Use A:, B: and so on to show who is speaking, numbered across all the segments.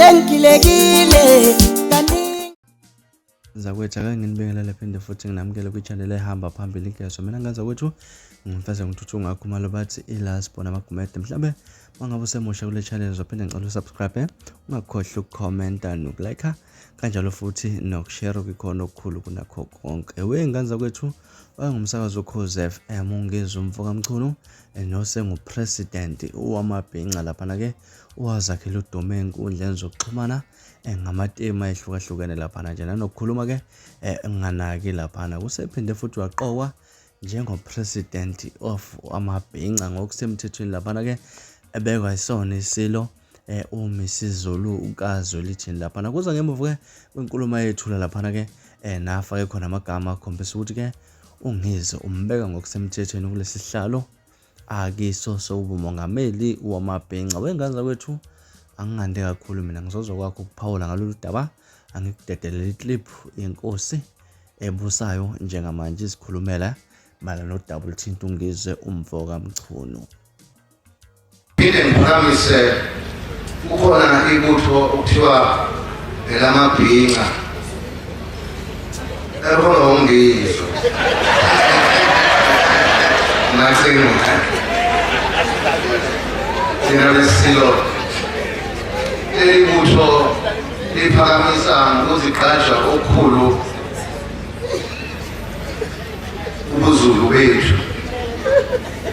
A: sengilekile kaningi
B: zakwethu ake nginibekela lephinde futhi nginamukele kwi-channel ehamba phambili inkezo mina ngazakwethu ngimfeza ngithuthu ngakho malo bathi ilaspo namagumede mhlambe mangabe usemusha kule channel uzophinde ngicela usubscribe ungakhohlwa ukukhomenta nokulike kanjalo futhi nokushare kukhona okukhulu kunakho konke wengane kwethu wayengumsakazi wokhozi FM uNgizwe Mchunu nosengupresident YamaBhinca lapha ke wazakhela udume enkundleni zokuxhumana ngamatema ehlukahlukene lapha nje nanokukhuluma ke nganaki lapha kusephinde futhi waqokwa njengopresident of YamaBhinca ngokuseMthethweni lapha ke ebekwa isona isilo uMisuzulu unkazwe lithini lapha kuza ngemuva ke kwenkulumo yethula lapha ke nafa ke khona amagama akhombisa ukuthi ke uNgizwe umbeka ngokuseMthethweni kulesihlalo akiso sobumongameli waMabhinca wengaza kwethu angingande kakhulu mina ngizozwa kwakho ukuphawula ngalolu daba angikudedelela iclip inkosi ebusayo njengamanje isikhulumela mala nodaba oluthinta uNgizwe umfoka Mchunu
C: phinde ngiphakamise kukhona ibutho okuthiwa YamaBhinca ekhona uNgizwe nasengimuka thina lesilo ibutho liphakamisa ukuzigqaja okukhulu ubuzulu bethu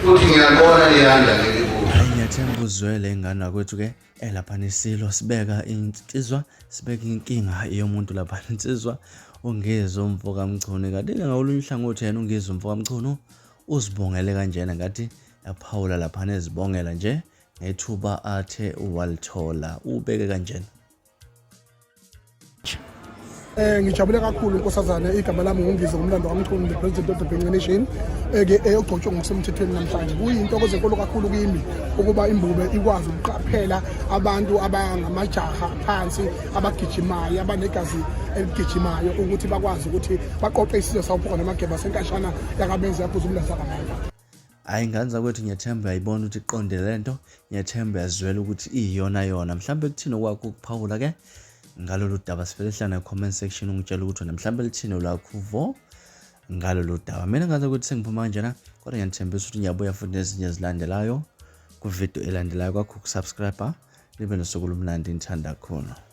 C: futhi ngiyabona liyanda leli butho
B: ngiyathemba uzwele ingane kwethu ke lapha nesilo sibeka insizwa sibeka inkinga yomuntu lapha insizwa uNgizwe umfoka Mchunu kanti ngawolunye ihlangothi yena uNgizwe umfoka Mchunu uzibongele kanjena ngathi yaphawula lapha nezibongela nje ngethuba athe walithola ubeke kanjena
D: ngijabule kakhulu unkosazana igama lami uNgizwe ngomlando kaMchunu the president of the Bhinca nation ogcotshwe ngokuseMthethweni namhlanje kuyintokozo enkulu kakhulu kimi ukuba imbube ikwazi ukuqaphela abantu abangamajaha phansi abagijimayo abanegazi eligijimayo ukuthi bakwazi ukuthi baqoqe isizwe sawuphoka namageba senkashana yakabenzi yaphuza umlaza kamandla
B: ayinganza kwethu ngiyathemba ayibona ukuthi iqonde lento ngiyathemba yazwela ukuthi iyona mhlambe kuthini kwakho ukuphawula ke ngalolu daba sivele hlana comment section ungitshela ukuthi wena mhlambe lithini lakho uvo ngalolu daba mina ngaza ukuthi sengiphuma kanjena kodwa ngiyathembisa ukuthi ngiyabuya futhi nezinye ezilandelayo ku video elandelayo kwakho ukusubscribe libe nosuku lomnandi ngithanda khona